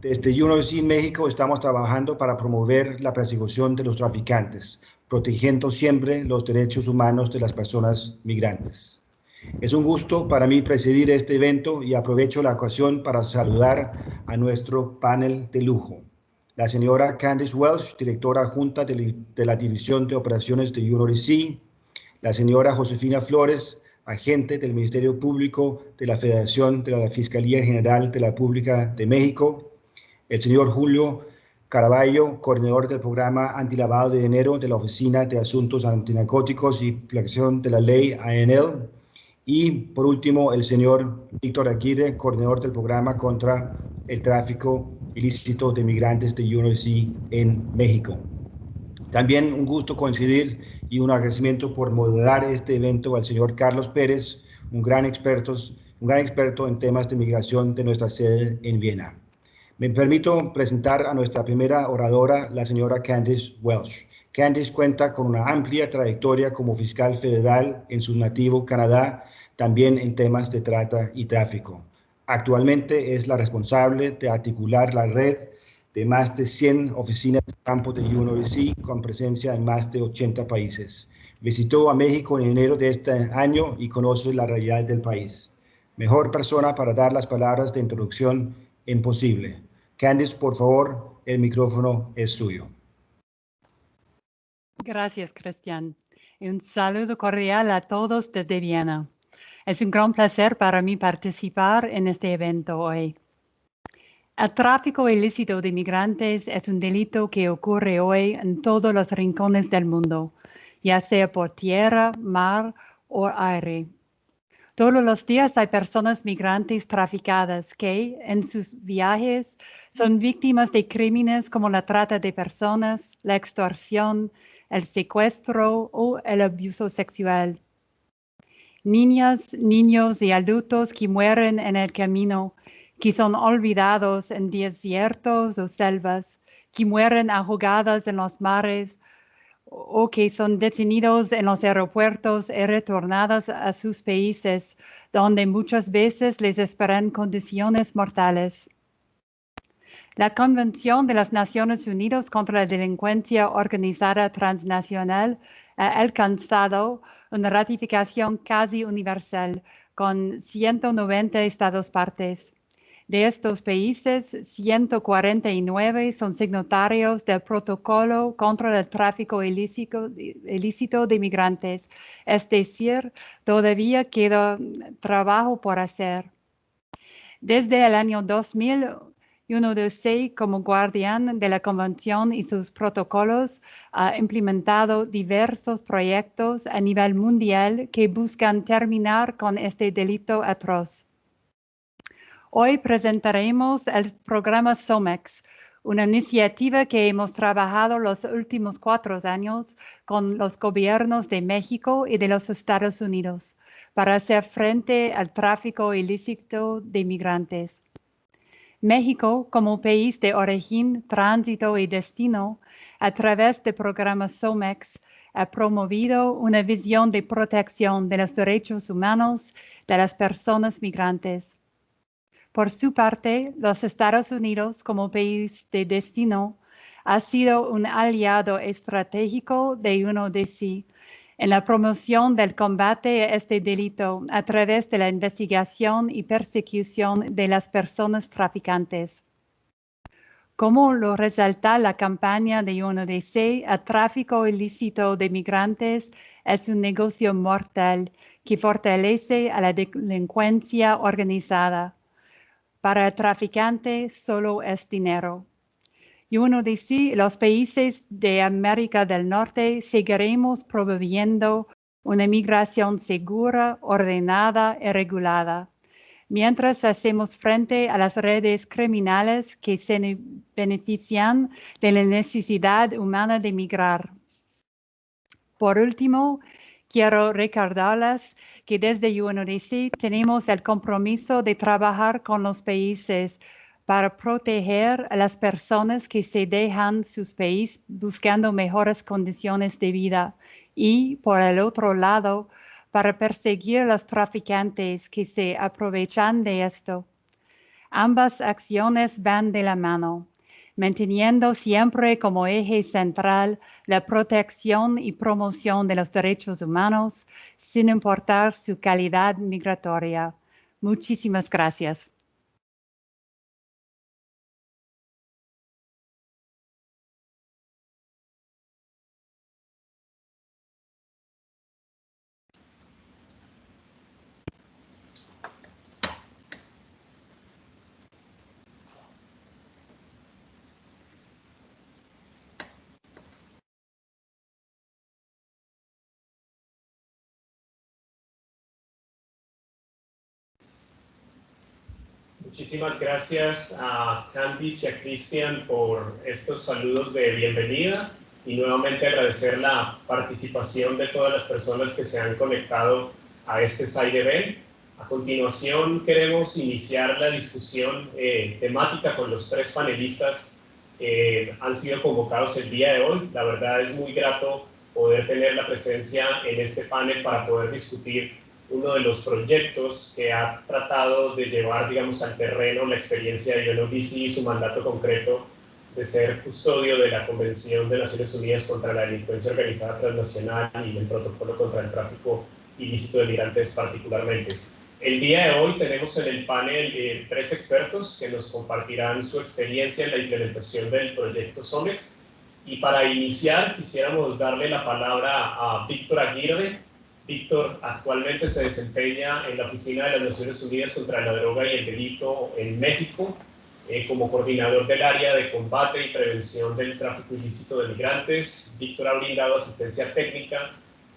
Desde UNODC México estamos trabajando para promover la persecución de los traficantes, protegiendo siempre los derechos humanos de las personas migrantes. Es un gusto para mí presidir este evento y aprovecho la ocasión para saludar a nuestro panel de lujo. La señora Candice Welsh, directora adjunta de la División de Operaciones de UNODC, la señora Josefina Flores, agente del Ministerio Público de la Federación de la Fiscalía General de la República de México, el señor Julio Caraballo, coordinador del programa antilavado de dinero de la Oficina de Asuntos Antinarcóticos y Aplicación de la Ley ANL, y por último el señor Víctor Aguirre, coordinador del programa contra el tráfico ilícito de migrantes de UNODC en México. También un gusto coincidir y un agradecimiento por moderar este evento al señor Carlos Pérez, un gran experto en temas de migración de nuestra sede en Viena. Me permito presentar a nuestra primera oradora, la señora Candice Welsh. Candice cuenta con una amplia trayectoria como fiscal federal en su nativo Canadá, también en temas de trata y tráfico. Actualmente es la responsable de articular la red de más de 100 oficinas de campo de UNODC con presencia en más de 80 países. Visitó a México en enero de este año y conoce la realidad del país. Mejor persona para dar las palabras de introducción imposible. Candice, por favor, el micrófono es suyo. Gracias, Cristian. Un saludo cordial a todos desde Viena. Es un gran placer para mí participar en este evento hoy. El tráfico ilícito de migrantes es un delito que ocurre hoy en todos los rincones del mundo, ya sea por tierra, mar o aire. Todos los días hay personas migrantes traficadas que, en sus viajes, son víctimas de crímenes como la trata de personas, la extorsión, el secuestro o el abuso sexual. Niñas, niños y adultos que mueren en el camino, que son olvidados en desiertos o selvas, que mueren ahogadas en los mares o que son detenidos en los aeropuertos y retornados a sus países, donde muchas veces les esperan condiciones mortales. La Convención de las Naciones Unidas contra la Delincuencia Organizada Transnacional ha alcanzado una ratificación casi universal con 190 Estados partes. De estos países, 149 son signatarios del Protocolo contra el Tráfico ilícito de Migrantes. Es decir, todavía queda trabajo por hacer. Desde el año 2000, UNODC, como guardián de la Convención y sus protocolos, ha implementado diversos proyectos a nivel mundial que buscan terminar con este delito atroz. Hoy presentaremos el programa SOMEX, una iniciativa que hemos trabajado los últimos 4 años con los gobiernos de México y de los Estados Unidos para hacer frente al tráfico ilícito de migrantes. México, como país de origen, tránsito y destino, a través del programa SOMEX, ha promovido una visión de protección de los derechos humanos de las personas migrantes. Por su parte, los Estados Unidos, como país de destino, ha sido un aliado estratégico de UNODC en la promoción del combate a este delito a través de la investigación y persecución de las personas traficantes. Como lo resalta la campaña de UNODC, el tráfico ilícito de migrantes es un negocio mortal que fortalece a la delincuencia organizada. Para el traficante solo es dinero. UNODC y los países de América del Norte seguiremos promoviendo una migración segura, ordenada y regulada, mientras hacemos frente a las redes criminales que se benefician de la necesidad humana de migrar. Por último, quiero recordarles que desde UNODC tenemos el compromiso de trabajar con los países para proteger a las personas que se dejan sus países buscando mejores condiciones de vida y, por el otro lado, para perseguir a los traficantes que se aprovechan de esto. Ambas acciones van de la mano, manteniendo siempre como eje central la protección y promoción de los derechos humanos, sin importar su calidad migratoria. Muchísimas gracias. Muchísimas gracias a Candice y a Cristian por estos saludos de bienvenida y nuevamente agradecer la participación de todas las personas que se han conectado a este Side Event. A continuación queremos iniciar la discusión temática con los tres panelistas que han sido convocados el día de hoy. La verdad es muy grato poder tener la presencia en este panel para poder discutir uno de los proyectos que ha tratado de llevar, digamos, al terreno la experiencia de UNODC y su mandato concreto de ser custodio de la Convención de Naciones Unidas contra la Delincuencia Organizada Transnacional y del Protocolo contra el Tráfico Ilícito de Migrantes particularmente. El día de hoy tenemos en el panel tres expertos que nos compartirán su experiencia en la implementación del proyecto SOMEX. Y para iniciar quisiéramos darle la palabra a Víctor Aguirre. Víctor actualmente se desempeña en la Oficina de las Naciones Unidas contra la Droga y el Delito en México como coordinador del área de combate y prevención del tráfico ilícito de migrantes. Víctor ha brindado asistencia técnica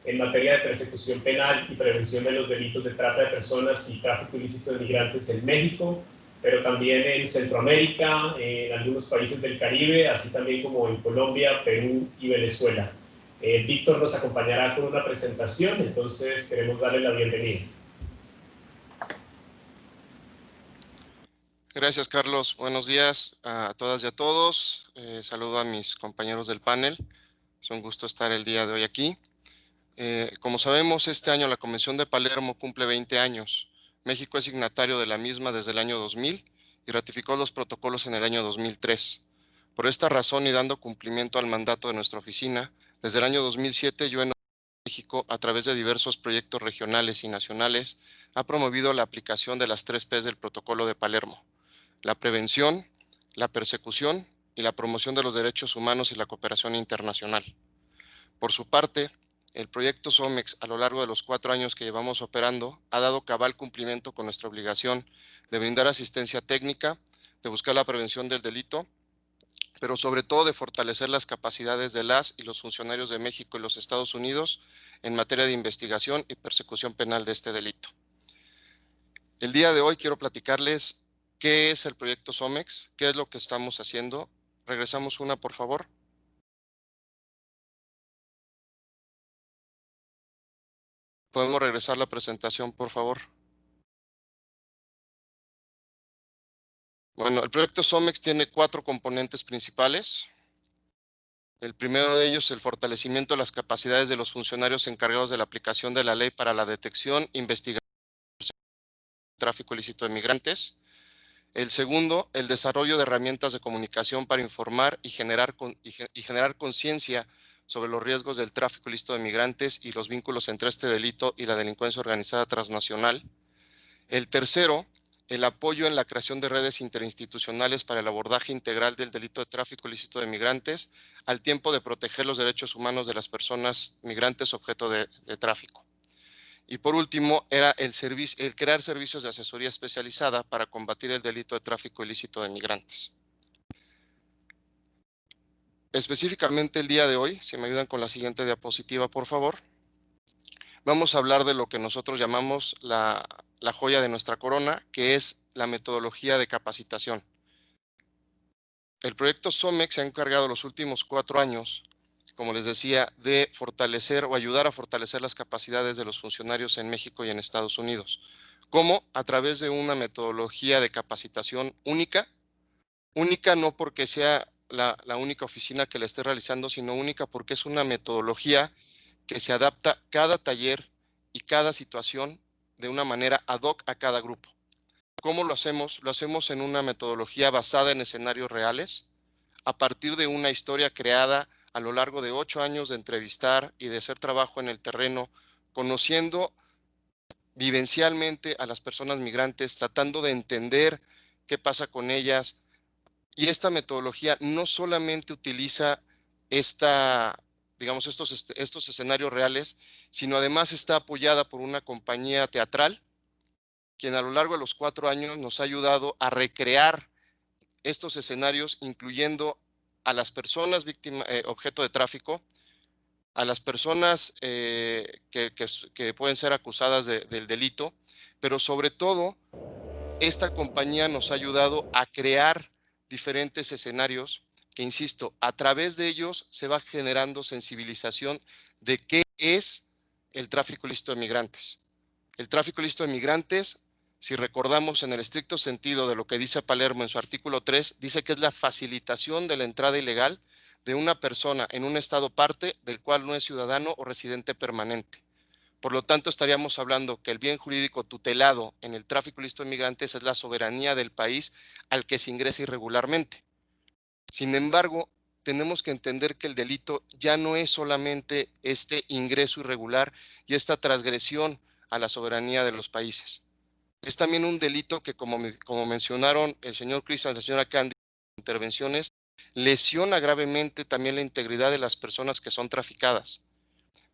en materia de persecución penal y prevención de los delitos de trata de personas y tráfico ilícito de migrantes en México, pero también en Centroamérica, en algunos países del Caribe, así también como en Colombia, Perú y Venezuela. Víctor nos acompañará con una presentación, entonces queremos darle la bienvenida. Gracias, Carlos. Buenos días a todas y a todos. Saludo a mis compañeros del panel. Es un gusto estar el día de hoy aquí. Como sabemos, este año la Convención de Palermo cumple 20 años. México es signatario de la misma desde el año 2000 y ratificó los protocolos en el año 2003. Por esta razón y dando cumplimiento al mandato de nuestra oficina, desde el año 2007 México, a través de diversos proyectos regionales y nacionales, ha promovido la aplicación de las 3 P's del Protocolo de Palermo: la prevención, la persecución y la promoción de los derechos humanos y la cooperación internacional. Por su parte, el proyecto SOMEX, a lo largo de los 4 años que llevamos operando, ha dado cabal cumplimiento con nuestra obligación de brindar asistencia técnica, de buscar la prevención del delito, pero sobre todo de fortalecer las capacidades de las y los funcionarios de México y los Estados Unidos en materia de investigación y persecución penal de este delito. El día de hoy quiero platicarles qué es el proyecto SOMEX, qué es lo que estamos haciendo. Regresamos una, por favor. ¿Podemos regresar la presentación, por favor? Bueno, el proyecto SOMEX tiene 4 componentes principales. El primero de ellos es el fortalecimiento de las capacidades de los funcionarios encargados de la aplicación de la ley para la detección, investigación y tráfico ilícito de migrantes. El segundo, el desarrollo de herramientas de comunicación para informar y generar conciencia sobre los riesgos del tráfico ilícito de migrantes y los vínculos entre este delito y la delincuencia organizada transnacional. El tercero, el apoyo en la creación de redes interinstitucionales para el abordaje integral del delito de tráfico ilícito de migrantes, al tiempo de proteger los derechos humanos de las personas migrantes objeto de tráfico. Y por último, era el crear servicios de asesoría especializada para combatir el delito de tráfico ilícito de migrantes. Específicamente el día de hoy, si me ayudan con la siguiente diapositiva, por favor, vamos a hablar de lo que nosotros llamamos la joya de nuestra corona, que es la metodología de capacitación. El proyecto SOMEX se ha encargado los últimos 4 años, como les decía, de fortalecer o ayudar a fortalecer las capacidades de los funcionarios en México y en Estados Unidos. ¿Cómo? A través de una metodología de capacitación única no porque sea la única oficina que la esté realizando, sino única porque es una metodología que se adapta a cada taller y cada situación de una manera ad hoc a cada grupo. ¿Cómo lo hacemos? Lo hacemos en una metodología basada en escenarios reales, a partir de una historia creada a lo largo de 8 años de entrevistar y de hacer trabajo en el terreno, conociendo vivencialmente a las personas migrantes, tratando de entender qué pasa con ellas. Y esta metodología no solamente utiliza digamos, estos escenarios reales, sino además está apoyada por una compañía teatral, quien a lo largo de los 4 años nos ha ayudado a recrear estos escenarios, incluyendo a las personas objeto de tráfico, a las personas que pueden ser acusadas del delito, pero sobre todo, esta compañía nos ha ayudado a crear diferentes escenarios que, insisto, a través de ellos se va generando sensibilización de qué es el tráfico ilícito de migrantes. El tráfico ilícito de migrantes, si recordamos en el estricto sentido de lo que dice Palermo en su artículo 3, dice que es la facilitación de la entrada ilegal de una persona en un estado parte del cual no es ciudadano o residente permanente. Por lo tanto, estaríamos hablando que el bien jurídico tutelado en el tráfico ilícito de migrantes es la soberanía del país al que se ingresa irregularmente. Sin embargo, tenemos que entender que el delito ya no es solamente este ingreso irregular y esta transgresión a la soberanía de los países. Es también un delito que, como mencionaron el señor Cristian y la señora Candy en intervenciones, lesiona gravemente también la integridad de las personas que son traficadas.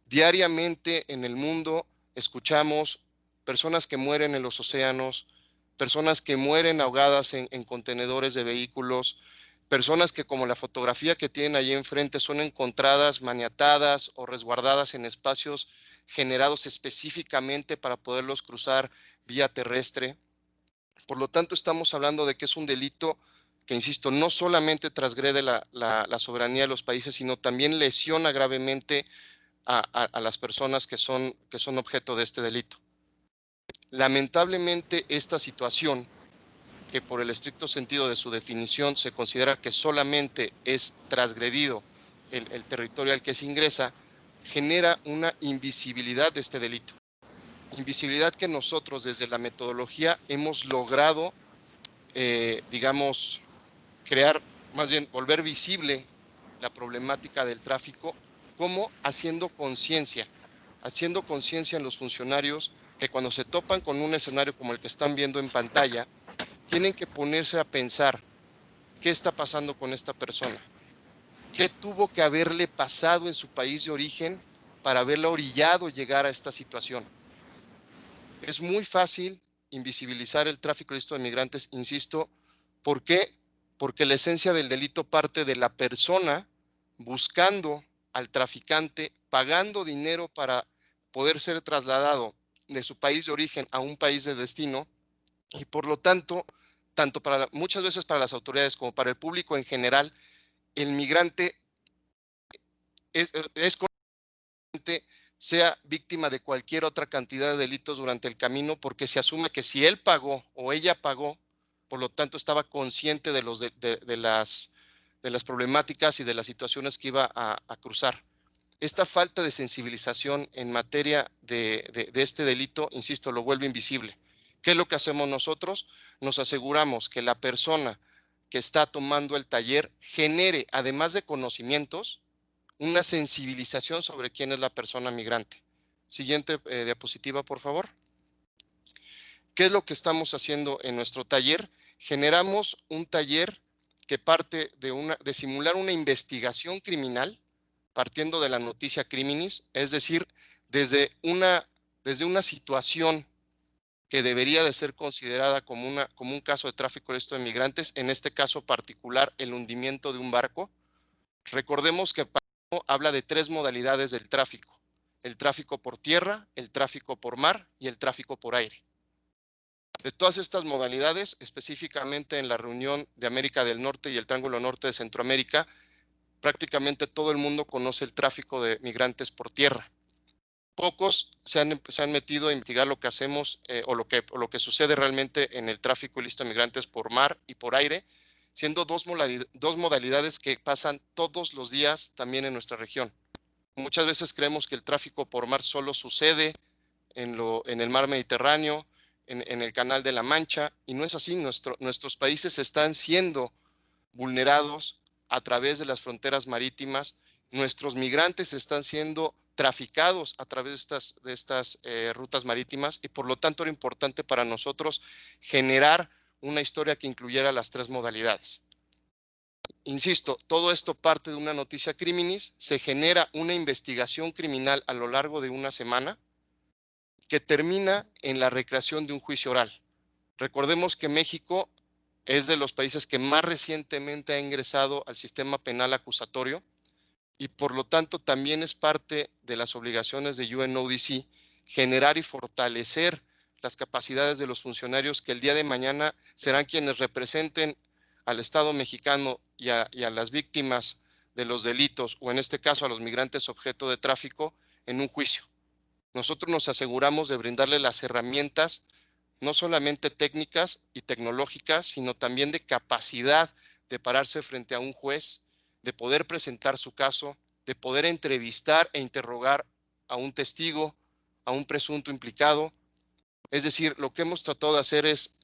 Diariamente en el mundo escuchamos personas que mueren en los océanos, personas que mueren ahogadas en contenedores de vehículos, personas que, como la fotografía que tienen ahí enfrente, son encontradas maniatadas o resguardadas en espacios generados específicamente para poderlos cruzar vía terrestre. Por lo tanto, estamos hablando de que es un delito que, insisto, no solamente transgrede la soberanía de los países, sino también lesiona gravemente a las personas que son objeto de este delito. Lamentablemente, esta situación, que por el estricto sentido de su definición se considera que solamente es transgredido el territorio al que se ingresa, genera una invisibilidad de este delito. Invisibilidad que nosotros desde la metodología hemos logrado, digamos, crear, más bien volver visible la problemática del tráfico, como haciendo conciencia en los funcionarios que cuando se topan con un escenario como el que están viendo en pantalla, tienen que ponerse a pensar qué está pasando con esta persona, qué tuvo que haberle pasado en su país de origen para haberla orillado llegar a esta situación. Es muy fácil invisibilizar el tráfico ilícito de migrantes, insisto. ¿Por qué? Porque la esencia del delito parte de la persona buscando al traficante, pagando dinero para poder ser trasladado de su país de origen a un país de destino, y por lo tanto, muchas veces para las autoridades como para el público en general, el migrante es consciente, sea víctima de cualquier otra cantidad de delitos durante el camino, porque se asume que si él pagó o ella pagó, por lo tanto estaba consciente de las problemáticas y de las situaciones que iba a cruzar. Esta falta de sensibilización en materia de este delito, insisto, lo vuelve invisible. ¿Qué es lo que hacemos nosotros? Nos aseguramos que la persona que está tomando el taller genere, además de conocimientos, una sensibilización sobre quién es la persona migrante. Siguiente diapositiva, por favor. ¿Qué es lo que estamos haciendo en nuestro taller? Generamos un taller que parte de simular una investigación criminal, partiendo de la noticia criminis, es decir, desde una situación que debería de ser considerada como un caso de tráfico ilícito de migrantes, en este caso particular, el hundimiento de un barco. Recordemos que Palermo habla de 3 modalidades del tráfico: el tráfico por tierra, el tráfico por mar y el tráfico por aire. De todas estas modalidades, específicamente en la reunión de América del Norte y el Triángulo Norte de Centroamérica, prácticamente todo el mundo conoce el tráfico de migrantes por tierra. Pocos se han metido a investigar lo que hacemos o lo que sucede realmente en el tráfico ilícito de migrantes por mar y por aire, siendo dos modalidades que pasan todos los días también en nuestra región. Muchas veces creemos que el tráfico por mar solo sucede en el mar Mediterráneo, en el Canal de la Mancha, y no es así. Nuestros países están siendo vulnerados a través de las fronteras marítimas. Nuestros migrantes están siendo traficados a través de estas rutas marítimas, y por lo tanto era importante para nosotros generar una historia que incluyera las tres modalidades. Insisto, todo esto parte de una noticia criminis, se genera una investigación criminal a lo largo de una semana que termina en la recreación de un juicio oral. Recordemos que México es de los países que más recientemente ha ingresado al sistema penal acusatorio, y por lo tanto también es parte de las obligaciones de UNODC generar y fortalecer las capacidades de los funcionarios que el día de mañana serán quienes representen al Estado mexicano y a las víctimas de los delitos, o en este caso a los migrantes objeto de tráfico, en un juicio. Nosotros nos aseguramos de brindarle las herramientas, no solamente técnicas y tecnológicas, sino también de capacidad de pararse frente a un juez, de poder presentar su caso, de poder entrevistar e interrogar a un testigo, a un presunto implicado. Es decir, lo que hemos tratado de hacer es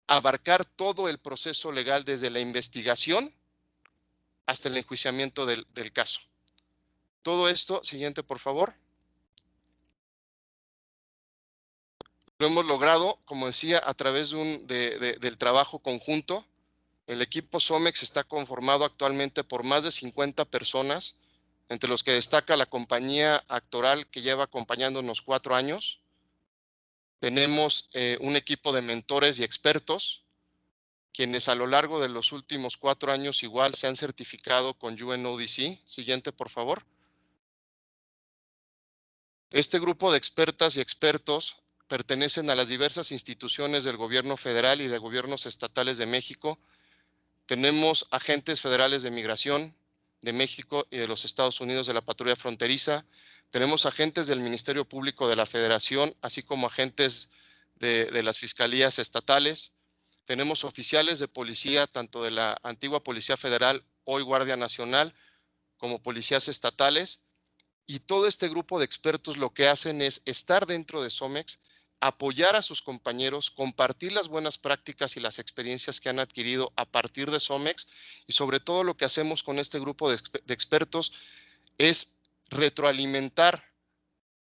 abarcar todo el proceso legal desde la investigación hasta el enjuiciamiento del caso. Todo esto, siguiente por favor, lo hemos logrado, como decía, a través del trabajo conjunto. El equipo SOMEX está conformado actualmente por más de 50 personas, entre los que destaca la compañía actoral que lleva acompañándonos 4 años. Tenemos un equipo de mentores y expertos, quienes a lo largo de los últimos 4 años igual se han certificado con UNODC. Siguiente, por favor. Este grupo de expertas y expertos pertenecen a las diversas instituciones del gobierno federal y de gobiernos estatales de México. Tenemos agentes federales de migración de México y de los Estados Unidos de la patrulla fronteriza. Tenemos agentes del Ministerio Público de la Federación, así como agentes de las fiscalías estatales. Tenemos oficiales de policía, tanto de la antigua Policía Federal, hoy Guardia Nacional, como policías estatales. Y todo este grupo de expertos lo que hacen es estar dentro de SOMEX, apoyar a sus compañeros, compartir las buenas prácticas y las experiencias que han adquirido a partir de SOMEX, y sobre todo lo que hacemos con este grupo de expertos es retroalimentar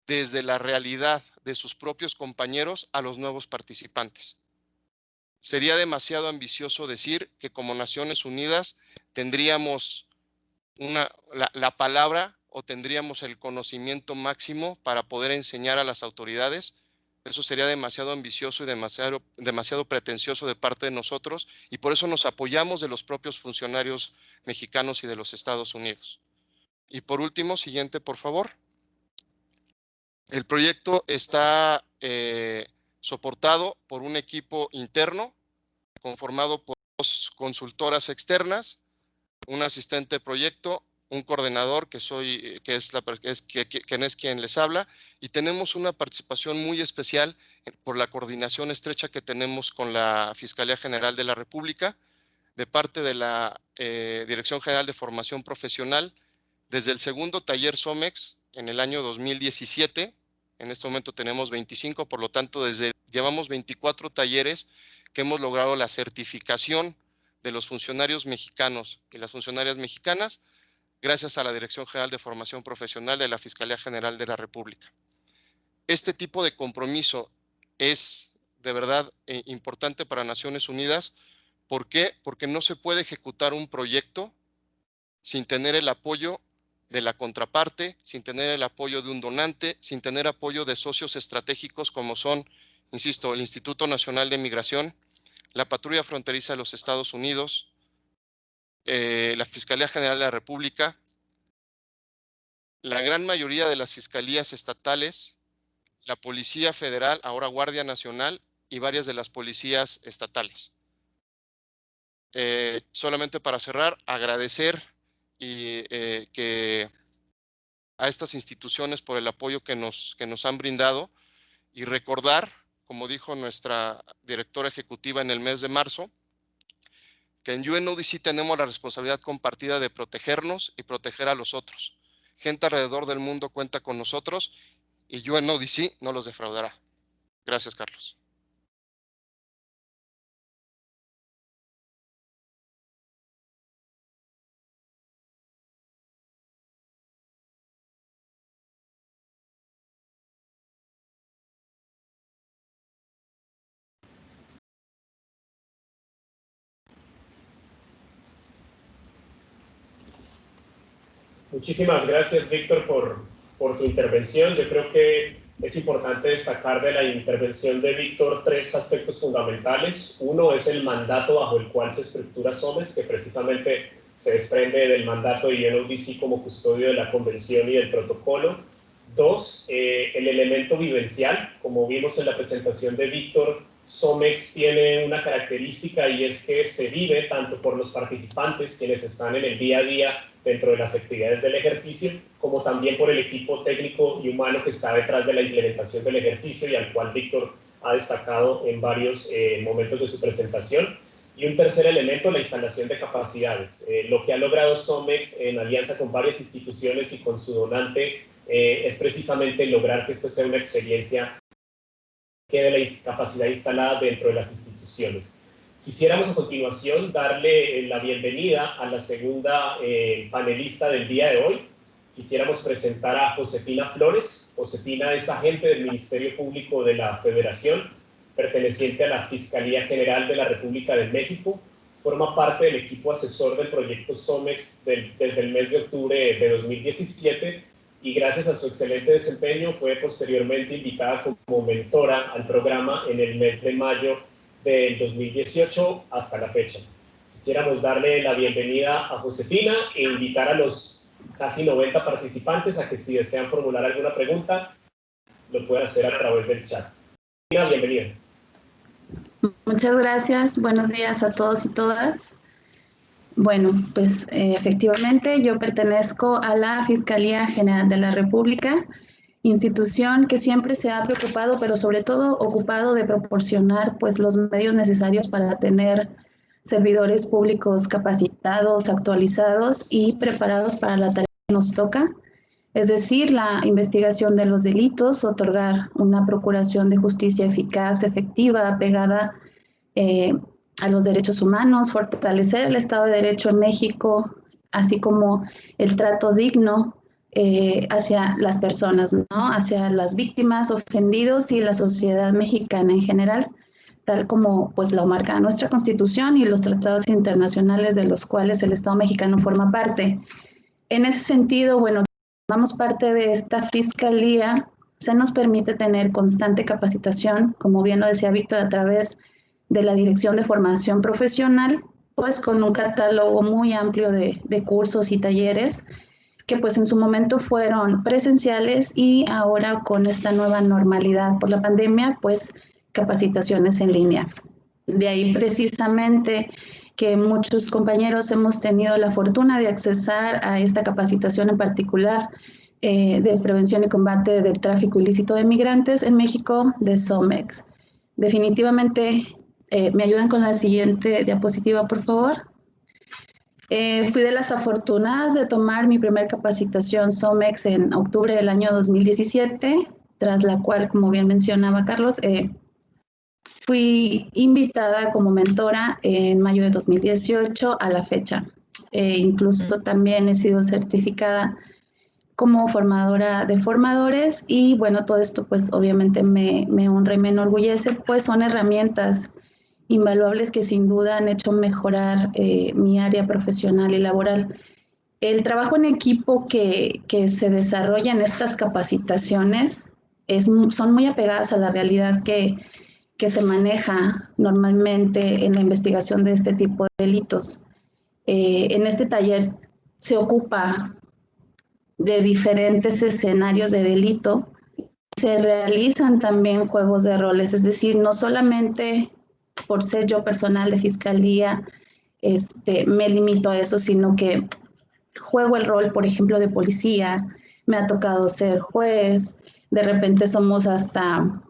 desde la realidad de sus propios compañeros a los nuevos participantes. Sería demasiado ambicioso decir que como Naciones Unidas tendríamos la palabra o tendríamos el conocimiento máximo para poder enseñar a las autoridades. Eso sería demasiado ambicioso y demasiado pretencioso de parte de nosotros, y por eso nos apoyamos de los propios funcionarios mexicanos y de los Estados Unidos. Y por último, siguiente, por favor. El proyecto está soportado por un equipo interno conformado por 2 consultoras externas, un asistente de proyecto, un coordinador quien es quien les habla, y tenemos una participación muy especial por la coordinación estrecha que tenemos con la Fiscalía General de la República, de parte de la Dirección General de Formación Profesional, desde el segundo taller SOMEX en el año 2017, en este momento tenemos 25, por lo tanto llevamos 24 talleres que hemos logrado la certificación de los funcionarios mexicanos y las funcionarias mexicanas, gracias a la Dirección General de Formación Profesional de la Fiscalía General de la República. Este tipo de compromiso es de verdad importante para Naciones Unidas. ¿Por qué? Porque no se puede ejecutar un proyecto sin tener el apoyo de la contraparte, sin tener el apoyo de un donante, sin tener apoyo de socios estratégicos como son, insisto, el Instituto Nacional de Migración, la Patrulla Fronteriza de los Estados Unidos, la Fiscalía General de la República, la gran mayoría de las fiscalías estatales, la Policía Federal, ahora Guardia Nacional, y varias de las policías estatales. Solamente para cerrar, agradecer a estas instituciones por el apoyo que nos han brindado, y recordar, como dijo nuestra directora ejecutiva en el mes de marzo, que en UNODC tenemos la responsabilidad compartida de protegernos y proteger a los otros. Gente alrededor del mundo cuenta con nosotros y UNODC no los defraudará. Gracias, Carlos. Muchísimas gracias, Víctor, por tu intervención. Yo creo que es importante destacar de la intervención de Víctor 3 aspectos fundamentales. Uno es el mandato bajo el cual se estructura SOMEX, que precisamente se desprende del mandato de UNODC como custodio de la convención y del protocolo. Dos, el elemento vivencial. Como vimos en la presentación de Víctor, SOMEX tiene una característica y es que se vive tanto por los participantes, quienes están en el día a día dentro de las actividades del ejercicio, como también por el equipo técnico y humano que está detrás de la implementación del ejercicio y al cual Víctor ha destacado en varios momentos de su presentación. Y un tercer elemento, la instalación de capacidades. Lo que ha logrado SOMEX en alianza con varias instituciones y con su donante es precisamente lograr que esto sea una experiencia que quede la capacidad instalada dentro de las instituciones. Quisiéramos a continuación darle la bienvenida a la segunda panelista del día de hoy. Quisiéramos presentar a Josefina Flores. Josefina es agente del Ministerio Público de la Federación, perteneciente a la Fiscalía General de la República de México. Forma parte del equipo asesor del proyecto SOMEX desde el mes de octubre de 2017 y gracias a su excelente desempeño fue posteriormente invitada como mentora al programa en el mes de mayo del 2018 hasta la fecha. Quisiéramos darle la bienvenida a Josefina e invitar a los casi 90 participantes a que si desean formular alguna pregunta, lo puedan hacer a través del chat. Josefina, bienvenida. Muchas gracias. Buenos días a todos y todas. Bueno, pues efectivamente yo pertenezco a la Fiscalía General de la República, institución que siempre se ha preocupado, pero sobre todo ocupado de proporcionar pues los medios necesarios para tener servidores públicos capacitados, actualizados y preparados para la tarea que nos toca, es decir, la investigación de los delitos, otorgar una procuración de justicia eficaz, efectiva, apegada a los derechos humanos, fortalecer el Estado de Derecho en México, así como el trato digno hacia las personas, ¿no? Hacia las víctimas, ofendidos y la sociedad mexicana en general, tal como pues lo marca nuestra Constitución y los tratados internacionales de los cuales el Estado mexicano forma parte. En ese sentido, bueno, formamos parte de esta fiscalía, se nos permite tener constante capacitación, como bien lo decía Víctor, a través de la Dirección de Formación Profesional, pues con un catálogo muy amplio de cursos y talleres, que pues en su momento fueron presenciales y ahora con esta nueva normalidad por la pandemia, pues capacitaciones en línea. De ahí precisamente que muchos compañeros hemos tenido la fortuna de accesar a esta capacitación en particular de prevención y combate del tráfico ilícito de migrantes en México de SOMEX. Definitivamente, ¿me ayudan con la siguiente diapositiva, por favor? Fui de las afortunadas de tomar mi primer capacitación SOMEX en octubre del año 2017, tras la cual, como bien mencionaba Carlos, fui invitada como mentora en mayo de 2018 a la fecha. Incluso también he sido certificada como formadora de formadores y bueno, todo esto pues obviamente me honra y me enorgullece, pues son herramientas invaluables que sin duda han hecho mejorar mi área profesional y laboral. El trabajo en equipo que se desarrolla en estas capacitaciones son muy apegadas a la realidad que se maneja normalmente en la investigación de este tipo de delitos. En este taller se ocupa de diferentes escenarios de delito. Se realizan también juegos de roles, es decir, no solamente por ser yo personal de fiscalía me limito a eso, sino que juego el rol, por ejemplo, de policía, me ha tocado ser juez, de repente somos hasta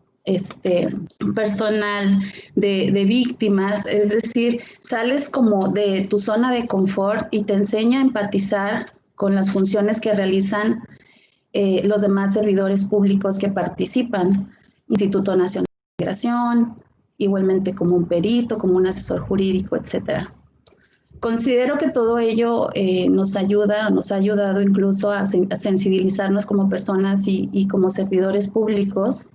personal de víctimas, es decir, sales como de tu zona de confort y te enseña a empatizar con las funciones que realizan los demás servidores públicos que participan, Instituto Nacional de Migración, igualmente como un perito, como un asesor jurídico, etc. Considero que todo ello nos ha ayudado incluso a sensibilizarnos como personas y como servidores públicos,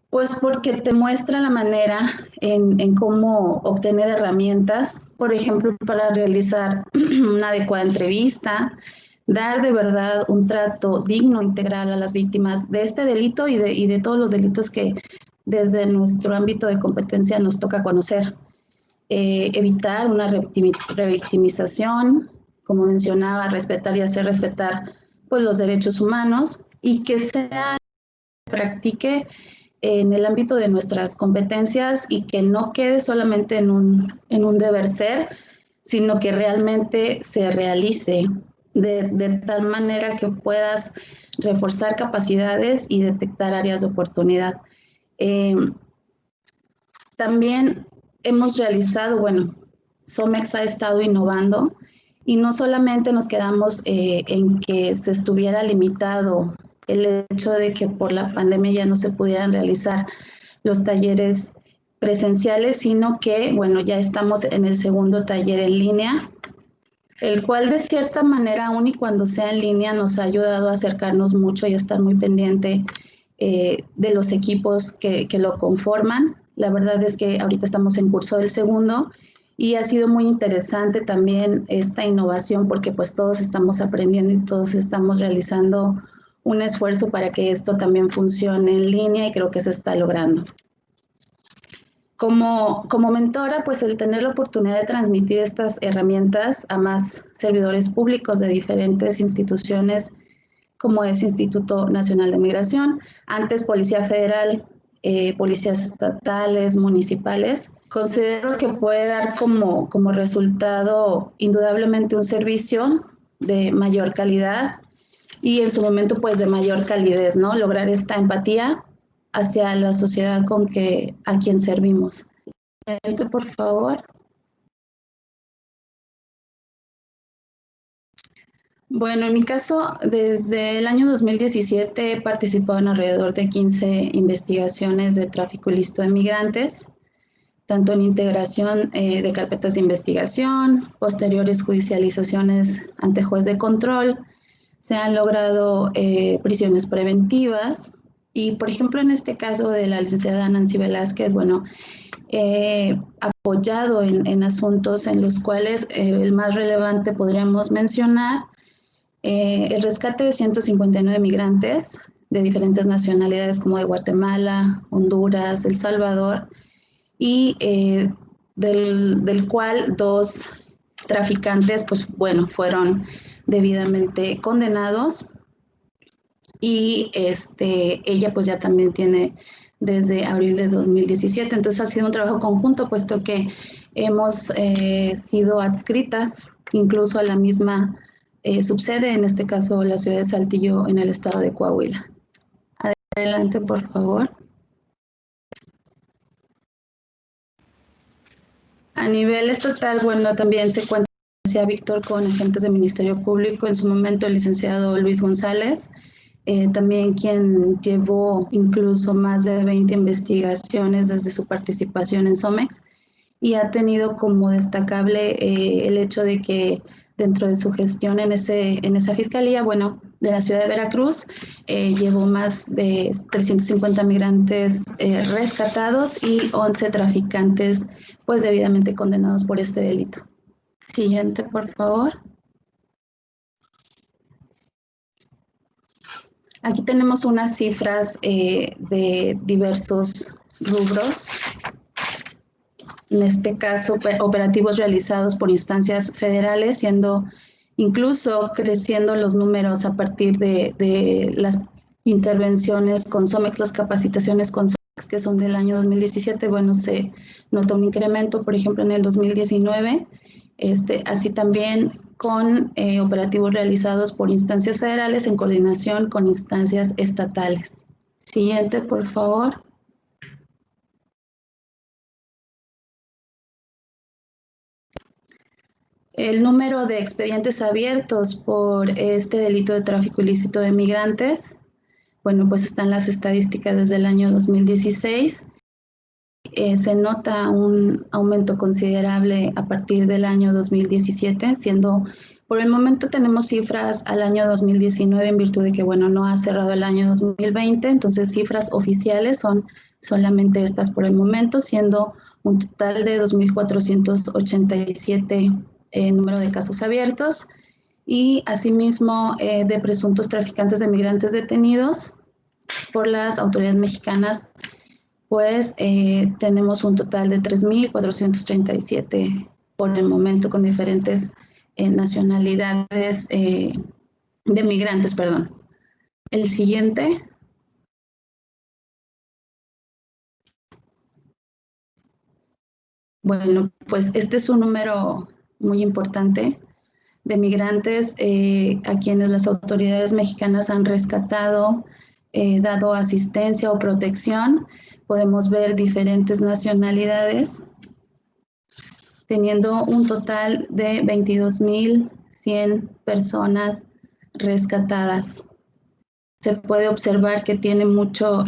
pues porque te muestra la manera en cómo obtener herramientas, por ejemplo, para realizar una adecuada entrevista, dar de verdad un trato digno, integral a las víctimas de este delito y de todos los delitos que desde nuestro ámbito de competencia nos toca conocer. Evitar una revictimización, como mencionaba, respetar y hacer respetar pues, los derechos humanos y que se practique en el ámbito de nuestras competencias y que no quede solamente en un deber ser, sino que realmente se realice de tal manera que puedas reforzar capacidades y detectar áreas de oportunidad. También hemos realizado, bueno, SOMEX ha estado innovando y no solamente nos quedamos en que se estuviera limitado el hecho de que por la pandemia ya no se pudieran realizar los talleres presenciales, sino que, bueno, ya estamos en el segundo taller en línea, el cual de cierta manera, aun y cuando sea en línea, nos ha ayudado a acercarnos mucho y a estar muy pendiente de los equipos que lo conforman. La verdad es que ahorita estamos en curso del segundo y ha sido muy interesante también esta innovación porque pues todos estamos aprendiendo y todos estamos realizando un esfuerzo para que esto también funcione en línea y creo que se está logrando. Como mentora, pues el tener la oportunidad de transmitir estas herramientas a más servidores públicos de diferentes instituciones, como es Instituto Nacional de Migración, antes Policía Federal, policías estatales, municipales, considero que puede dar como resultado indudablemente un servicio de mayor calidad y en su momento pues de mayor calidez, ¿no? Lograr esta empatía hacia la sociedad a quien servimos. Por favor. Bueno, en mi caso, desde el año 2017 he participado en alrededor de 15 investigaciones de tráfico ilícito de migrantes, tanto en integración de carpetas de investigación, posteriores judicializaciones ante juez de control, se han logrado prisiones preventivas y, por ejemplo, en este caso de la licenciada Nancy Velázquez, bueno, apoyado en asuntos en los cuales el más relevante podríamos mencionar el rescate de 159 migrantes de diferentes nacionalidades como de Guatemala, Honduras, El Salvador y del cual 2 traficantes pues bueno fueron debidamente condenados y ella pues ya también tiene desde abril de 2017, entonces ha sido un trabajo conjunto puesto que hemos sido adscritas incluso a la misma subsede, en este caso la ciudad de Saltillo en el estado de Coahuila. Adelante, por favor. A nivel estatal, bueno, también se cuenta Víctor con agentes del Ministerio Público, en su momento el licenciado Luis González, también quien llevó incluso más de 20 investigaciones desde su participación en SOMEX y ha tenido como destacable el hecho de que dentro de su gestión en esa fiscalía, bueno, de la ciudad de Veracruz, llevó más de 350 migrantes rescatados y 11 traficantes pues debidamente condenados por este delito. Siguiente, por favor. Aquí tenemos unas cifras de diversos rubros. En este caso, operativos realizados por instancias federales, siendo incluso creciendo los números a partir de las intervenciones con SOMEX, las capacitaciones con SOMEX, que son del año 2017. Bueno, se notó un incremento, por ejemplo, en el 2019, así también con operativos realizados por instancias federales en coordinación con instancias estatales. Siguiente, por favor. El número de expedientes abiertos por este delito de tráfico ilícito de migrantes, bueno, pues están las estadísticas desde el año 2016. Se nota un aumento considerable a partir del año 2017, siendo, por el momento tenemos cifras al año 2019 en virtud de que, bueno, no ha cerrado el año 2020, entonces cifras oficiales son solamente estas por el momento, siendo un total de 2.487 número de casos abiertos y asimismo de presuntos traficantes de migrantes detenidos por las autoridades mexicanas, pues tenemos un total de 3.437 por el momento con diferentes nacionalidades de migrantes, perdón. El siguiente. Bueno, pues este es un número muy importante de migrantes a quienes las autoridades mexicanas han rescatado, dado asistencia o protección. Podemos ver diferentes nacionalidades, teniendo un total de 22.100 personas rescatadas. Se puede observar que tiene mucho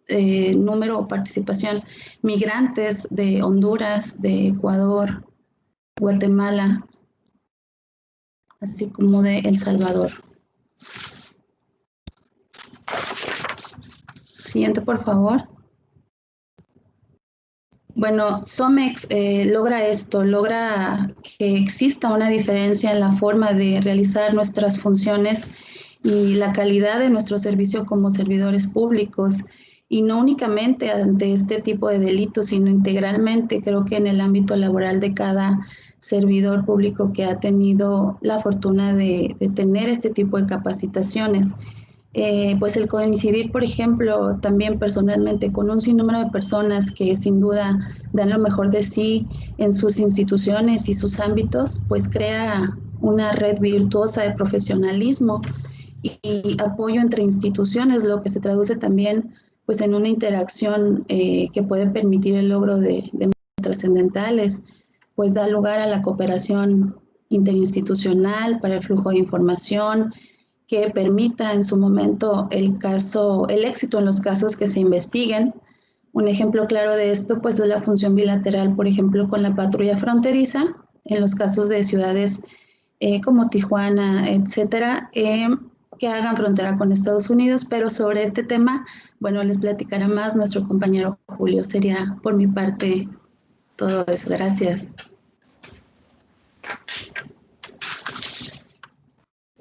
número o participación migrantes de Honduras, de Ecuador, Guatemala, así como de El Salvador. Siguiente, por favor. Bueno, SOMEX logra esto, logra que exista una diferencia en la forma de realizar nuestras funciones y la calidad de nuestro servicio como servidores públicos, y no únicamente ante este tipo de delitos, sino integralmente. Creo que en el ámbito laboral de cada servidor público que ha tenido la fortuna de tener este tipo de capacitaciones. Pues el coincidir, por ejemplo, también personalmente con un sinnúmero de personas que sin duda dan lo mejor de sí en sus instituciones y sus ámbitos, pues crea una red virtuosa de profesionalismo y apoyo entre instituciones, lo que se traduce también pues en una interacción que puede permitir el logro de metas trascendentales, pues da lugar a la cooperación interinstitucional para el flujo de información, que permita en su momento el éxito en los casos que se investiguen. Un ejemplo claro de esto pues es la función bilateral, por ejemplo, con la patrulla fronteriza en los casos de ciudades como Tijuana, etcétera, que hagan frontera con Estados Unidos. Pero sobre este tema, bueno, les platicará más nuestro compañero Julio. Sería por mi parte todo eso. Gracias.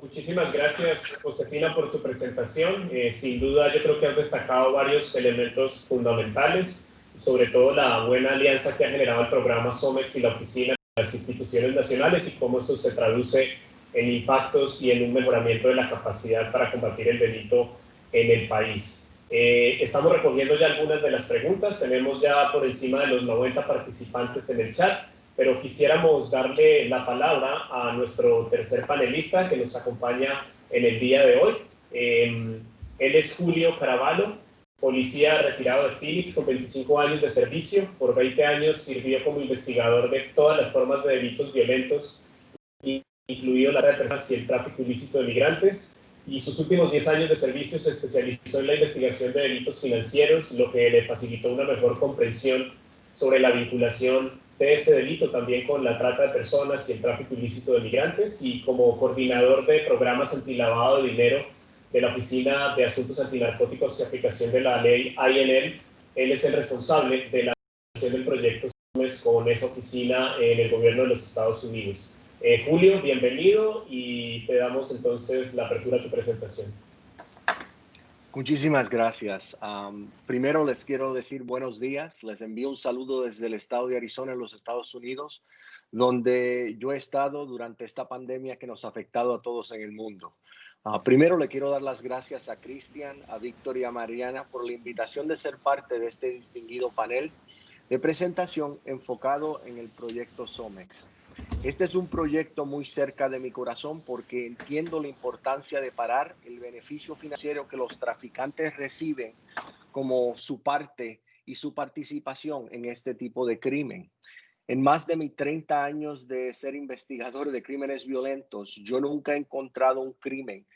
Muchísimas gracias, Josefina, por tu presentación. Sin duda, yo creo que has destacado varios elementos fundamentales, sobre todo la buena alianza que ha generado el programa SOMEX y la oficina de las instituciones nacionales, y cómo eso se traduce en impactos y en un mejoramiento de la capacidad para combatir el delito en el país. Estamos recogiendo ya algunas de las preguntas. Tenemos ya por encima de los 90 participantes en el chat, pero quisiéramos darle la palabra a nuestro tercer panelista que nos acompaña en el día de hoy. Él es Julio Caraballo, policía retirado de Phoenix con 25 años de servicio. Por 20 años sirvió como investigador de todas las formas de delitos violentos, incluido la trata de personas y el tráfico ilícito de migrantes. Y sus últimos 10 años de servicio se especializó en la investigación de delitos financieros, lo que le facilitó una mejor comprensión sobre la vinculación de este delito también con la trata de personas y el tráfico ilícito de migrantes. Y como coordinador de programas antilavado de dinero de la Oficina de Asuntos Antinarcóticos y Aplicación de la Ley INL, él es el responsable de la realización del proyecto con esa oficina en el gobierno de los Estados Unidos. Julio, bienvenido, y te damos entonces la apertura a tu presentación. Muchísimas gracias. Primero les quiero decir buenos días. Les envío un saludo desde el estado de Arizona, en los Estados Unidos, donde yo he estado durante esta pandemia que nos ha afectado a todos en el mundo. Primero le quiero dar las gracias a Cristian, a Víctor y a Mariana por la invitación de ser parte de este distinguido panel de presentación enfocado en el proyecto SOMEX. Este es un proyecto muy cerca de mi corazón porque entiendo la importancia de parar el beneficio financiero que los traficantes reciben como su parte y su participación en este tipo de crimen. En más de mis 30 años de ser investigador de crímenes violentos, yo nunca he encontrado un crimen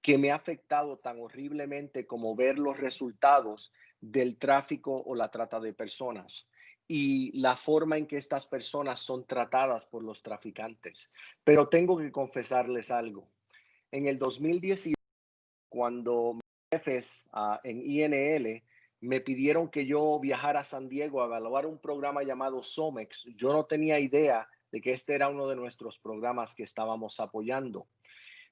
que me ha afectado tan horriblemente como ver los resultados del tráfico o la trata de personas y la forma en que estas personas son tratadas por los traficantes. Pero tengo que confesarles algo. En el 2018, cuando mis jefes en INL me pidieron que yo viajara a San Diego a evaluar un programa llamado SOMEX, yo no tenía idea de que este era uno de nuestros programas que estábamos apoyando.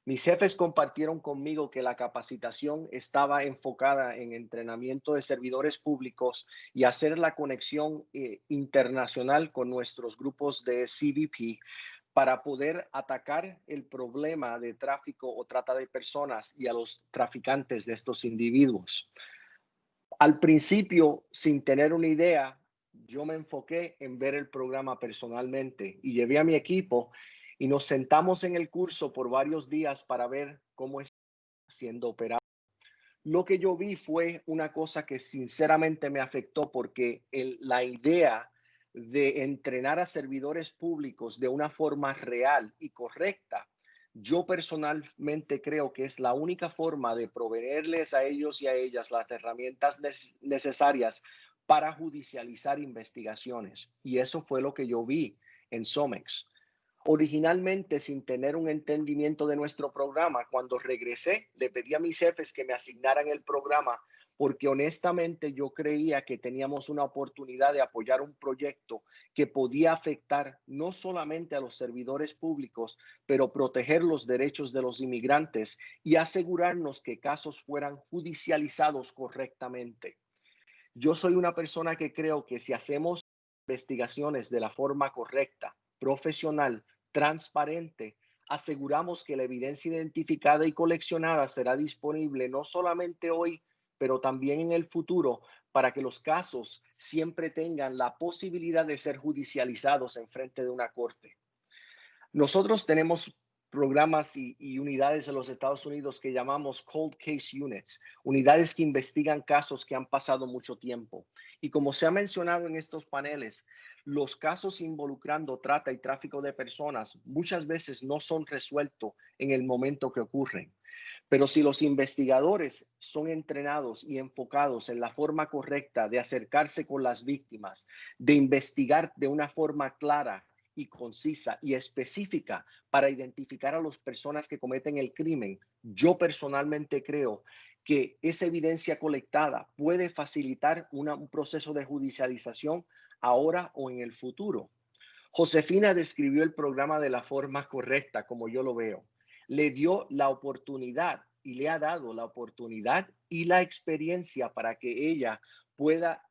Mis jefes compartieron conmigo que la capacitación estaba enfocada en entrenamiento de servidores públicos y hacer la conexión internacional con nuestros grupos de CBP para poder atacar el problema de tráfico o trata de personas y a los traficantes de estos individuos. Al principio, sin tener una idea, yo me enfoqué en ver el programa personalmente y llevé a mi equipo y nos sentamos en el curso por varios días para ver cómo está siendo operado. Lo que yo vi fue una cosa que sinceramente me afectó porque la idea de entrenar a servidores públicos de una forma real y correcta, yo personalmente creo que es la única forma de proveerles a ellos y a ellas las herramientas necesarias para judicializar investigaciones. Y eso fue lo que yo vi en Somex. Originalmente, sin tener un entendimiento de nuestro programa, cuando regresé, le pedí a mis jefes que me asignaran el programa porque honestamente yo creía que teníamos una oportunidad de apoyar un proyecto que podía afectar no solamente a los servidores públicos, pero proteger los derechos de los inmigrantes y asegurarnos que casos fueran judicializados correctamente. Yo soy una persona que creo que si hacemos investigaciones de la forma correcta, profesional, transparente, aseguramos que la evidencia identificada y coleccionada será disponible no solamente hoy, pero también en el futuro, para que los casos siempre tengan la posibilidad de ser judicializados en frente de una corte. Nosotros tenemos programas y unidades en los Estados Unidos que llamamos Cold Case Units, unidades que investigan casos que han pasado mucho tiempo. Y como se ha mencionado en estos paneles, los casos involucrando trata y tráfico de personas muchas veces no son resueltos en el momento que ocurren. Pero si los investigadores son entrenados y enfocados en la forma correcta de acercarse con las víctimas, de investigar de una forma clara y concisa y específica para identificar a las personas que cometen el crimen, yo personalmente creo que esa evidencia colectada puede facilitar un proceso de judicialización ahora o en el futuro. Josefina describió el programa de la forma correcta, como yo lo veo. Le dio la oportunidad y le ha dado la oportunidad y la experiencia para que ella pueda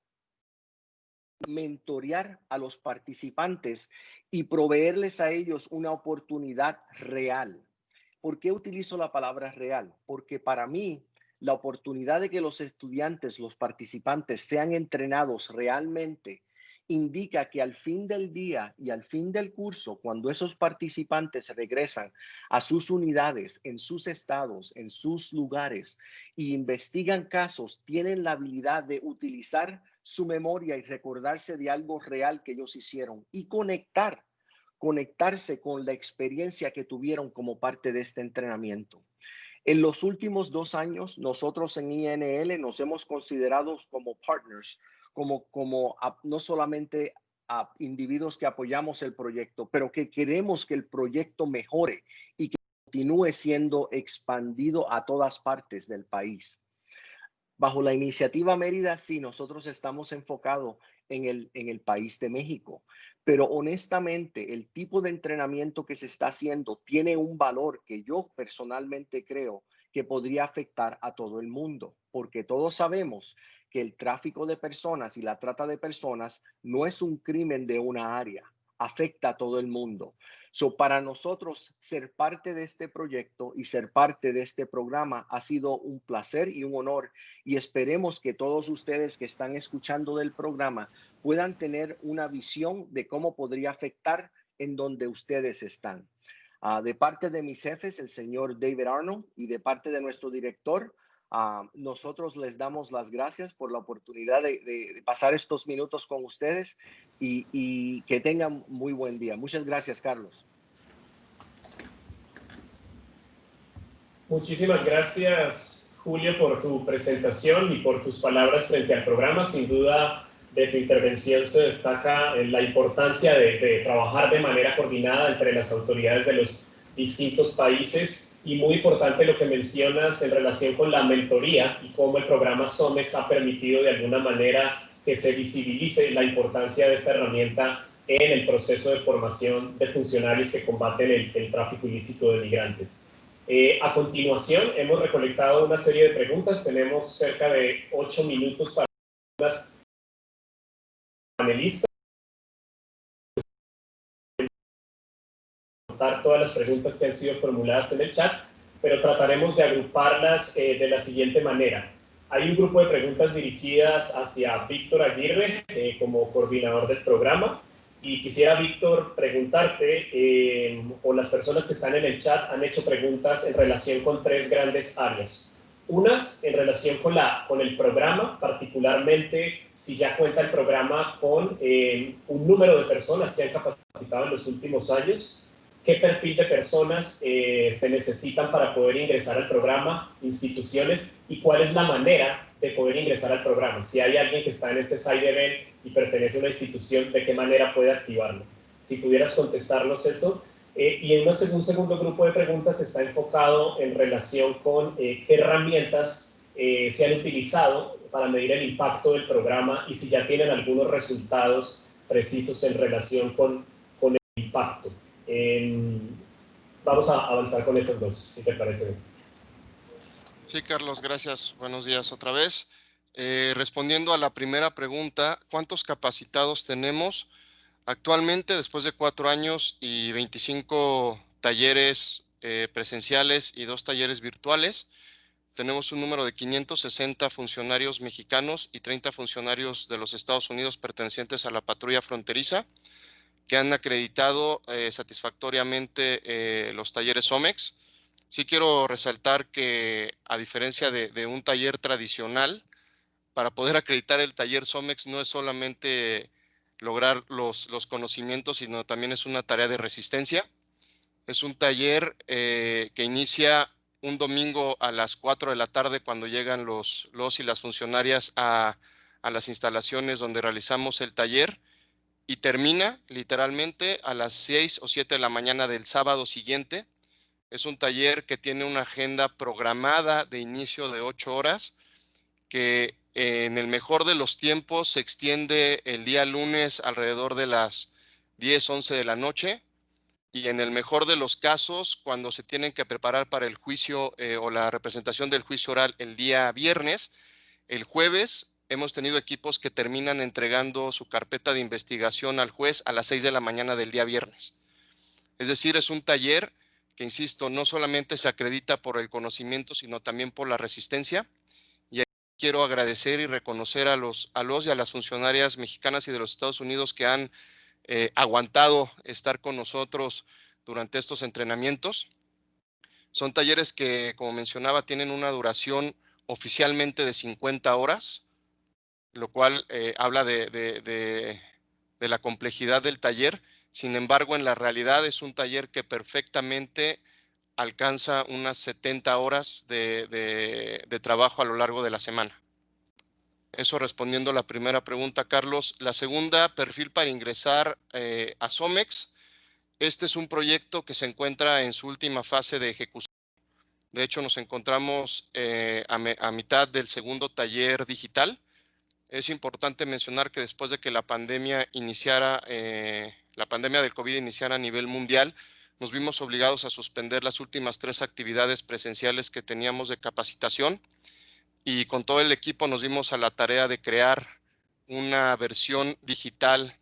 mentorear a los participantes y proveerles a ellos una oportunidad real. ¿Por qué utilizo la palabra real? Porque para mí la oportunidad de que los estudiantes, los participantes sean entrenados realmente indica que al fin del día y al fin del curso, cuando esos participantes regresan a sus unidades, en sus estados, en sus lugares e investigan casos, tienen la habilidad de utilizar su memoria y recordarse de algo real que ellos hicieron y conectarse con la experiencia que tuvieron como parte de este entrenamiento. En los últimos 2 años, nosotros en INL nos hemos considerado como partners, como no solamente a individuos que apoyamos el proyecto, pero que queremos que el proyecto mejore y que continúe siendo expandido a todas partes del país. Bajo la iniciativa Mérida, sí, nosotros estamos enfocados en el país de México, pero honestamente el tipo de entrenamiento que se está haciendo tiene un valor que yo personalmente creo que podría afectar a todo el mundo, porque todos sabemos que el tráfico de personas y la trata de personas no es un crimen de una área, afecta a todo el mundo. Para nosotros ser parte de este proyecto y ser parte de este programa ha sido un placer y un honor, y esperemos que todos ustedes que están escuchando del programa puedan tener una visión de cómo podría afectar en donde ustedes están. De parte de mis jefes, el señor David Arnold, y de parte de nuestro director, nosotros les damos las gracias por la oportunidad de pasar estos minutos con ustedes y que tengan muy buen día. Muchas gracias, Carlos. Muchísimas gracias, Julio, por tu presentación y por tus palabras frente al programa. Sin duda, de tu intervención se destaca la importancia de trabajar de manera coordinada entre las autoridades de los distintos países, y muy importante lo que mencionas en relación con la mentoría y cómo el programa Somex ha permitido de alguna manera que se visibilice la importancia de esta herramienta en el proceso de formación de funcionarios que combaten el tráfico ilícito de migrantes. A continuación, hemos recolectado una serie de preguntas. Tenemos cerca de 8 minutos para las panelistas. Todas las preguntas que han sido formuladas en el chat, pero trataremos de agruparlas de la siguiente manera. Hay un grupo de preguntas dirigidas hacia Víctor Aguirre como coordinador del programa, y quisiera, Víctor, preguntarte, o las personas que están en el chat han hecho preguntas en relación con 3 grandes áreas. Unas en relación con el programa, particularmente si ya cuenta el programa con un número de personas que han capacitado en los últimos años. ¿Qué perfil de personas se necesitan para poder ingresar al programa, instituciones, y cuál es la manera de poder ingresar al programa? Si hay alguien que está en este side event y pertenece a una institución, ¿de qué manera puede activarlo? Si pudieras contestarnos eso. Y en un segundo grupo de preguntas está enfocado en relación con qué herramientas se han utilizado para medir el impacto del programa y si ya tienen algunos resultados precisos en relación con el impacto. Vamos a avanzar con esas dos, si te parece bien. Sí, Carlos, gracias. Buenos días otra vez. Respondiendo a la primera pregunta, ¿cuántos capacitados tenemos? Actualmente, después de 4 años y 25 talleres presenciales y 2 talleres virtuales, tenemos un número de 560 funcionarios mexicanos y 30 funcionarios de los Estados Unidos pertenecientes a la patrulla fronteriza, que han acreditado satisfactoriamente los talleres SOMEX. Sí quiero resaltar que, a diferencia de un taller tradicional, para poder acreditar el taller SOMEX no es solamente lograr los conocimientos, sino también es una tarea de resistencia. Es un taller que inicia un domingo a las 4 de la tarde cuando llegan los y las funcionarias a las instalaciones donde realizamos el taller, y termina literalmente a las 6 o 7 de la mañana del sábado siguiente. Es un taller que tiene una agenda programada de inicio de 8 horas, que en el mejor de los tiempos se extiende el día lunes alrededor de las 10, 11 de la noche, y en el mejor de los casos, cuando se tienen que preparar para el juicio o la representación del juicio oral el día viernes, el jueves hemos tenido equipos que terminan entregando su carpeta de investigación al juez a las 6 de la mañana del día viernes. Es decir, es un taller que, insisto, no solamente se acredita por el conocimiento, sino también por la resistencia. Y aquí quiero agradecer y reconocer a los y a las funcionarias mexicanas y de los Estados Unidos que han aguantado estar con nosotros durante estos entrenamientos. Son talleres que, como mencionaba, tienen una duración oficialmente de 50 horas, lo cual habla de la complejidad del taller. Sin embargo, en la realidad es un taller que perfectamente alcanza unas 70 horas de trabajo a lo largo de la semana. Eso respondiendo a la primera pregunta, Carlos. La segunda, perfil para ingresar a SOMEX. Este es un proyecto que se encuentra en su última fase de ejecución. De hecho, nos encontramos a mitad del segundo taller digital. Es importante mencionar que después de que la pandemia del COVID iniciara a nivel mundial, nos vimos obligados a suspender las últimas 3 actividades presenciales que teníamos de capacitación, y con todo el equipo nos dimos a la tarea de crear una versión digital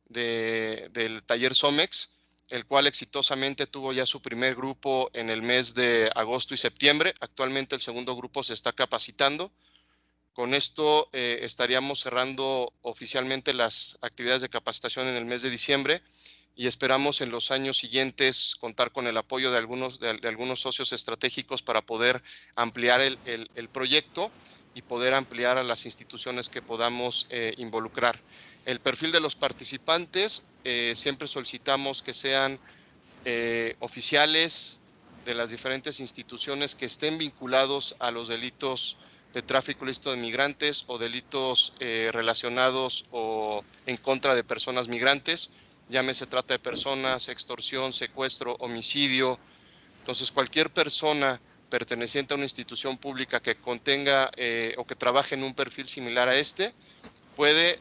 del taller SOMEX, el cual exitosamente tuvo ya su primer grupo en el mes de agosto y septiembre. Actualmente el segundo grupo se está capacitando. Con esto estaríamos cerrando oficialmente las actividades de capacitación en el mes de diciembre, y esperamos en los años siguientes contar con el apoyo de algunos socios estratégicos para poder ampliar el proyecto y poder ampliar a las instituciones que podamos involucrar. El perfil de los participantes, siempre solicitamos que sean oficiales de las diferentes instituciones que estén vinculados a los delitos de tráfico ilícito de migrantes o delitos relacionados o en contra de personas migrantes. Llámese trata de personas, extorsión, secuestro, homicidio. Entonces, cualquier persona perteneciente a una institución pública que contenga o que trabaje en un perfil similar a este, puede,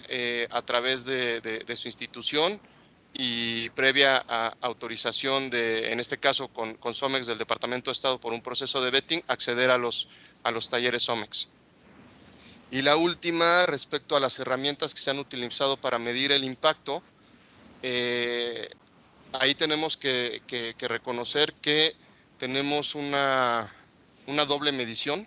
a través de su institución, y previa autorización en este caso con SOMEX del Departamento de Estado por un proceso de vetting, acceder a los talleres SOMEX. Y la última, respecto a las herramientas que se han utilizado para medir el impacto, ahí tenemos que reconocer que tenemos una doble medición.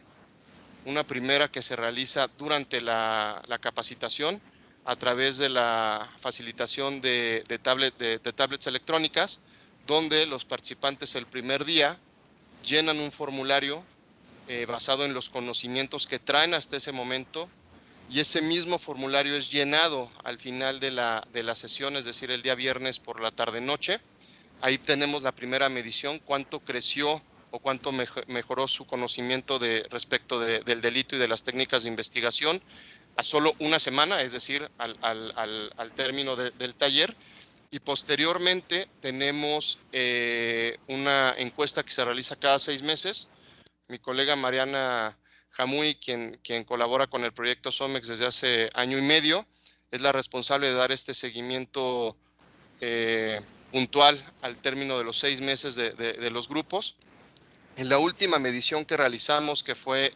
Una primera que se realiza durante la capacitación a través de la facilitación de tablets electrónicas, donde los participantes el primer día llenan un formulario basado en los conocimientos que traen hasta ese momento, y ese mismo formulario es llenado al final de la sesión, es decir, el día viernes por la tarde-noche. Ahí tenemos la primera medición, cuánto creció o cuánto mejoró su conocimiento respecto del delito y de las técnicas de investigación a solo una semana, es decir, al término del taller. Y posteriormente tenemos una encuesta que se realiza cada 6 meses. Mi colega Mariana Jamuy, quien colabora con el proyecto SOMEX desde hace año y medio, es la responsable de dar este seguimiento puntual al término de los 6 meses de los grupos. En la última medición que realizamos, que fue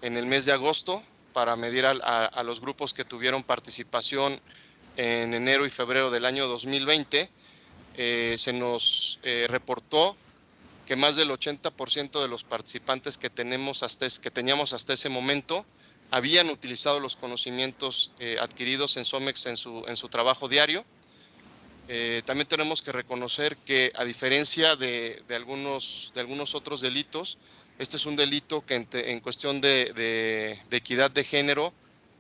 en el mes de agosto, para medir a los grupos que tuvieron participación en enero y febrero del año 2020, se nos reportó que más del 80% de los participantes que teníamos hasta ese momento habían utilizado los conocimientos adquiridos en SOMEX en su trabajo diario. También tenemos que reconocer que, a diferencia de algunos otros delitos, este es un delito que en cuestión de equidad de género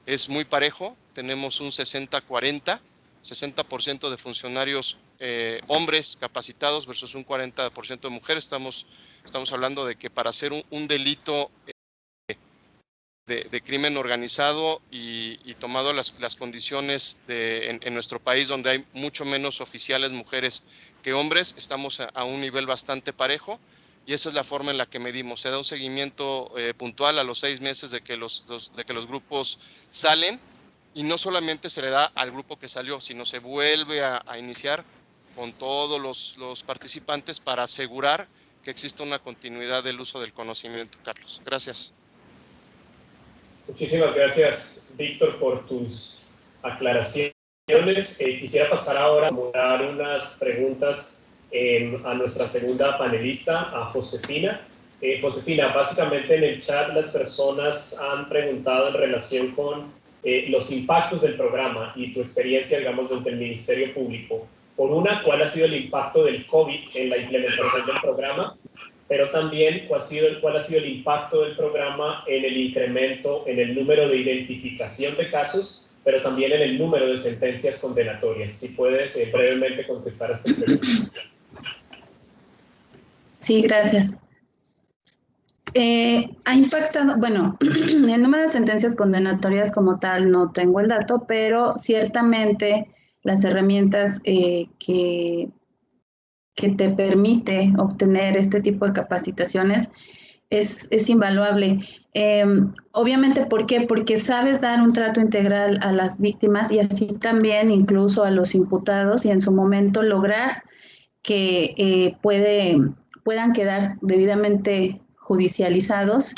es muy parejo. Tenemos un 60-40, 60% de funcionarios hombres capacitados versus un 40% de mujeres. Estamos hablando de que para hacer un delito de crimen organizado y tomado las condiciones en nuestro país, donde hay mucho menos oficiales mujeres que hombres, estamos a un nivel bastante parejo, y esa es la forma en la que medimos. Se da un seguimiento puntual a los 6 meses de que los grupos salen, y no solamente se le da al grupo que salió, sino se vuelve a iniciar con todos los participantes para asegurar que exista una continuidad del uso del conocimiento. Carlos, gracias. Muchísimas gracias, Víctor, por tus aclaraciones. Quisiera pasar ahora a dar unas preguntas a nuestra segunda panelista, a Josefina. Josefina, básicamente en el chat las personas han preguntado en relación con los impactos del programa y tu experiencia, digamos, desde el Ministerio Público. Por una, ¿cuál ha sido el impacto del COVID en la implementación del programa? Pero también cuál ha sido el impacto del programa en el incremento en el número de identificación de casos, pero también en el número de sentencias condenatorias. Si puedes brevemente contestar a estas preguntas. Sí, gracias. Ha impactado, bueno, el número de sentencias condenatorias como tal no tengo el dato, pero ciertamente las herramientas que te permite obtener este tipo de capacitaciones es invaluable. Obviamente, ¿por qué? Porque sabes dar un trato integral a las víctimas y así también incluso a los imputados, y en su momento lograr que puedan quedar debidamente judicializados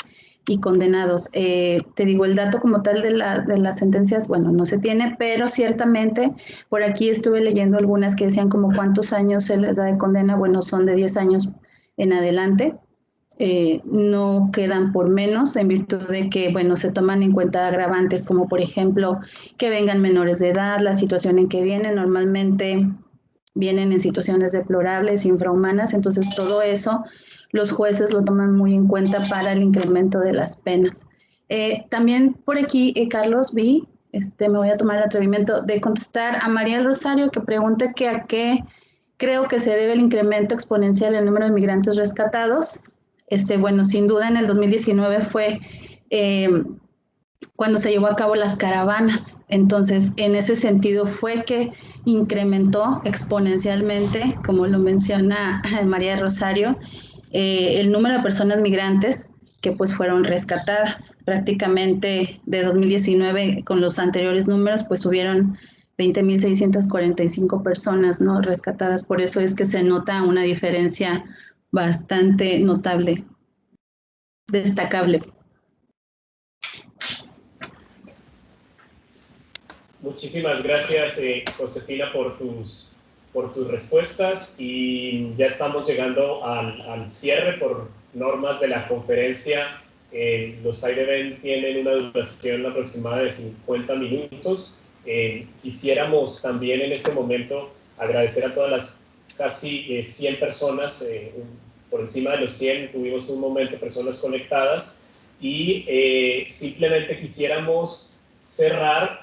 y condenados. Te digo, el dato como tal de las sentencias, bueno, no se tiene, pero ciertamente por aquí estuve leyendo algunas que decían como cuántos años se les da de condena. Bueno, son de 10 años en adelante. No quedan por menos, en virtud de que, bueno, se toman en cuenta agravantes como, por ejemplo, que vengan menores de edad, la situación en que vienen. Normalmente vienen en situaciones deplorables, infrahumanas, entonces todo eso los jueces lo toman muy en cuenta para el incremento de las penas. También por aquí, Carlos, me voy a tomar el atrevimiento de contestar a María Rosario, que pregunta que a qué creo que se debe el incremento exponencial en el número de migrantes rescatados. Bueno, sin duda en el 2019 fue cuando se llevó a cabo las caravanas. Entonces, en ese sentido fue que incrementó exponencialmente, como lo menciona María Rosario, el número de personas migrantes que pues fueron rescatadas. Prácticamente de 2019 con los anteriores números pues hubieron 20.645 personas, ¿no?, rescatadas. Por eso es que se nota una diferencia bastante notable, destacable. Muchísimas gracias, Josefina, por tus respuestas, y ya estamos llegando al cierre. Por normas de la conferencia, los side event tienen una duración aproximada de 50 minutos. Quisiéramos también en este momento agradecer a todas las casi 100 personas, por encima de los 100, tuvimos un momento personas conectadas, y simplemente quisiéramos cerrar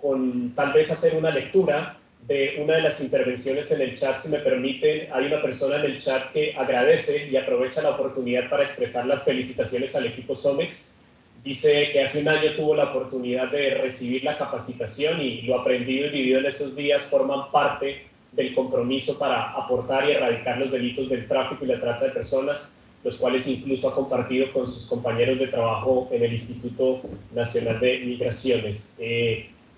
con tal vez hacer una lectura de una de las intervenciones en el chat, si me permiten. Hay una persona en el chat que agradece y aprovecha la oportunidad para expresar las felicitaciones al equipo SOMEX. Dice que hace un año tuvo la oportunidad de recibir la capacitación, y lo aprendido y vivido en esos días forman parte del compromiso para aportar y erradicar los delitos del tráfico y la trata de personas, los cuales incluso ha compartido con sus compañeros de trabajo en el Instituto Nacional de Migraciones.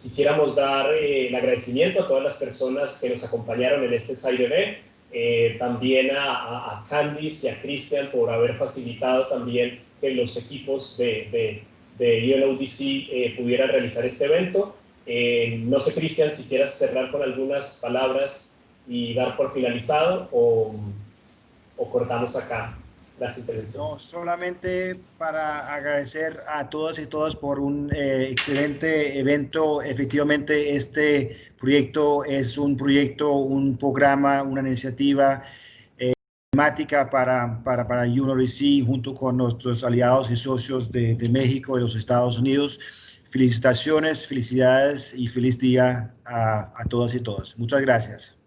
Quisiéramos dar el agradecimiento a todas las personas que nos acompañaron en este SideB, también a Candice y a Cristian por haber facilitado también que los equipos de UNODC pudieran realizar este evento. No sé, Cristian, si quieras cerrar con algunas palabras y dar por finalizado, o cortamos acá las intervenciones. No, solamente para agradecer a todas y todas por un excelente evento. Efectivamente, este proyecto es un programa, una iniciativa temática para UNODC, junto con nuestros aliados y socios de México y los Estados Unidos. Felicitaciones, felicidades y feliz día a todas y todos. Muchas gracias.